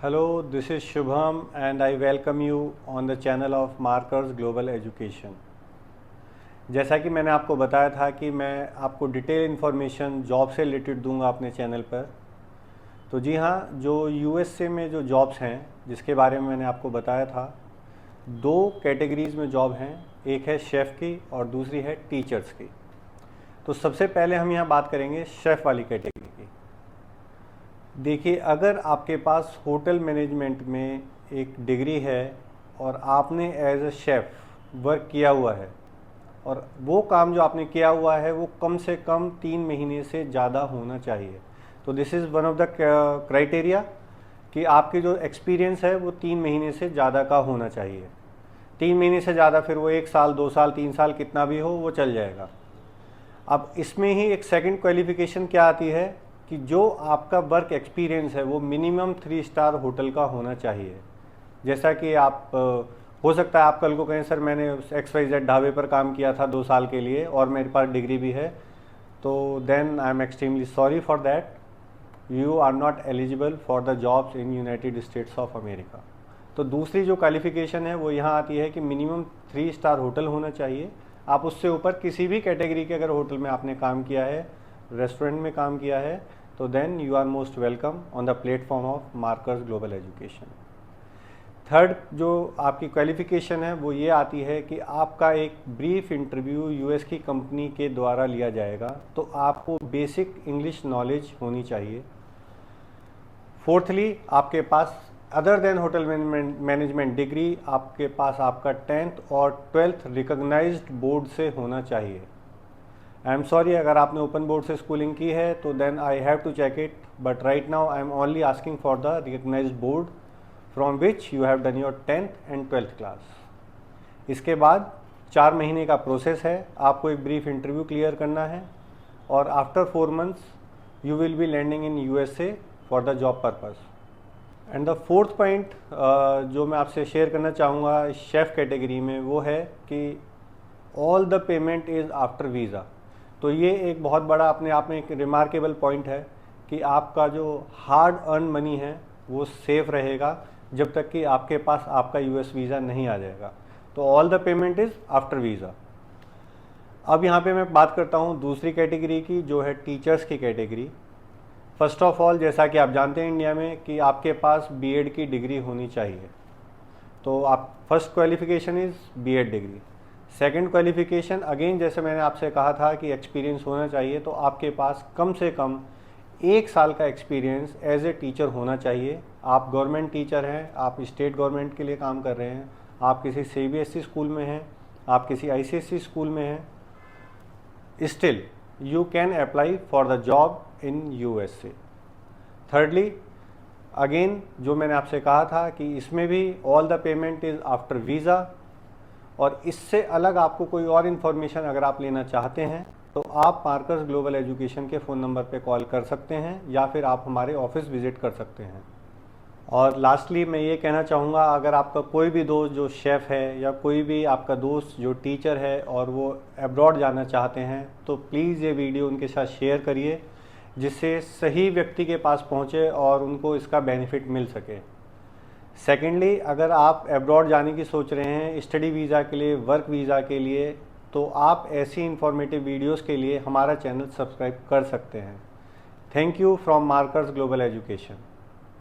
Hello, this is Shubham and I welcome you on the channel of Markers Global Education। जैसा कि मैंने आपको बताया था कि मैं आपको डिटेल इन्फॉर्मेशन जॉब से रिलेटेड दूंगा अपने चैनल पर। तो जी हाँ, जो यूएसए में जो जॉब्स हैं जिसके बारे में मैंने आपको बताया था, दो कैटेगरीज़ में जॉब हैं, एक है शेफ़ की और दूसरी है टीचर्स की। तो सबसे पहले हम यहाँ बात करेंगे शेफ़ वाली कैटेगरी की। देखिए, अगर आपके पास होटल मैनेजमेंट में एक डिग्री है और आपने एज अ शेफ़ वर्क किया हुआ है और वो काम जो आपने किया हुआ है वो कम से कम 3 महीने से ज़्यादा होना चाहिए। तो this is one of the criteria कि आपके जो एक्सपीरियंस है वो 3 महीने से ज़्यादा का होना चाहिए। 3 महीने से ज़्यादा, फिर वो 1 साल 2 साल 3 साल कितना भी हो वो चल जाएगा। अब इसमें ही एक सेकंड क्वालिफिकेशन क्या आती है कि जो आपका वर्क एक्सपीरियंस है वो मिनिमम 3 स्टार होटल का होना चाहिए। जैसा कि आप हो सकता है आप कल को कहें सर मैंने XYZ ढाबे पर काम किया था 2 साल के लिए और मेरे पास डिग्री भी है, तो then I am extremely sorry for that, you are not eligible for the jobs in United States of America. तो दूसरी जो क्वालिफिकेशन है वो यहाँ आती है कि मिनिमम 3 स्टार होटल होना चाहिए। आप उससे ऊपर किसी भी कैटेगरी के अगर होटल में आपने काम किया है, रेस्टोरेंट में काम किया है, तो then you are most welcome on the platform of Markers Global Education. Third जो आपकी क्वालिफिकेशन है वो ये आती है कि आपका एक ब्रीफ इंटरव्यू यूएस की कंपनी के द्वारा लिया जाएगा, तो आपको बेसिक इंग्लिश नॉलेज होनी चाहिए। फोर्थली, आपके पास other than hotel management degree आपके पास आपका 10th और 12th रिकॉग्नाइज्ड बोर्ड से होना चाहिए। आई एम सॉरी, अगर आपने ओपन बोर्ड से स्कूलिंग की है तो then I have to check it, but right now I am only asking for the recognised board from which you have done your 10th and 12th class. इसके बाद 4 महीने का प्रोसेस है, आपको एक ब्रीफ इंटरव्यू क्लियर करना है और after 4 months you will be landing in USA for the job purpose. And the fourth point जो मैं आपसे शेयर करना चाहूँगा शेफ़ कैटेगरी में वो है कि all the payment is after visa. तो ये एक बहुत बड़ा अपने आप में एक रिमार्केबल पॉइंट है कि आपका जो हार्ड अर्न मनी है वो सेफ रहेगा जब तक कि आपके पास आपका यूएस वीज़ा नहीं आ जाएगा। तो all the payment is after visa. अब यहाँ पे मैं बात करता हूँ दूसरी कैटेगरी की, जो है टीचर्स की कैटेगरी। फर्स्ट ऑफ ऑल, जैसा कि आप जानते हैं इंडिया में कि आपके पास बीएड की डिग्री होनी चाहिए। तो आप first qualification is BEd degree. Second qualification again जैसे मैंने आपसे कहा था कि एक्सपीरियंस होना चाहिए, तो आपके पास कम से कम 1 साल का एक्सपीरियंस एज ए टीचर होना चाहिए। आप गवर्नमेंट टीचर हैं, आप स्टेट गवर्नमेंट के लिए काम कर रहे हैं, आप किसी सीबीएसई स्कूल में हैं, आप किसी आईसीएसई स्कूल में हैं, still you can apply for the job in USA। thirdly, again जो मैंने आपसे कहा था कि इसमें भी all the payment is after visa। और इससे अलग आपको कोई और इन्फॉर्मेशन अगर आप लेना चाहते हैं तो आप मार्कर्स ग्लोबल एजुकेशन के फ़ोन नंबर पे कॉल कर सकते हैं या फिर आप हमारे ऑफिस विज़िट कर सकते हैं। और लास्टली मैं ये कहना चाहूँगा, अगर आपका कोई भी दोस्त जो शेफ़ है या कोई भी आपका दोस्त जो टीचर है और वो अब्रॉड जाना चाहते हैं, तो प्लीज़ ये वीडियो उनके साथ शेयर करिए जिससे सही व्यक्ति के पास पहुँचे और उनको इसका बेनिफिट मिल सके। सेकेंडली, अगर आप अब्रॉड जाने की सोच रहे हैं स्टडी वीज़ा के लिए, वर्क वीज़ा के लिए, तो आप ऐसी इंफॉर्मेटिव वीडियोज़ के लिए हमारा चैनल सब्सक्राइब कर सकते हैं। Thank you from markers Global education.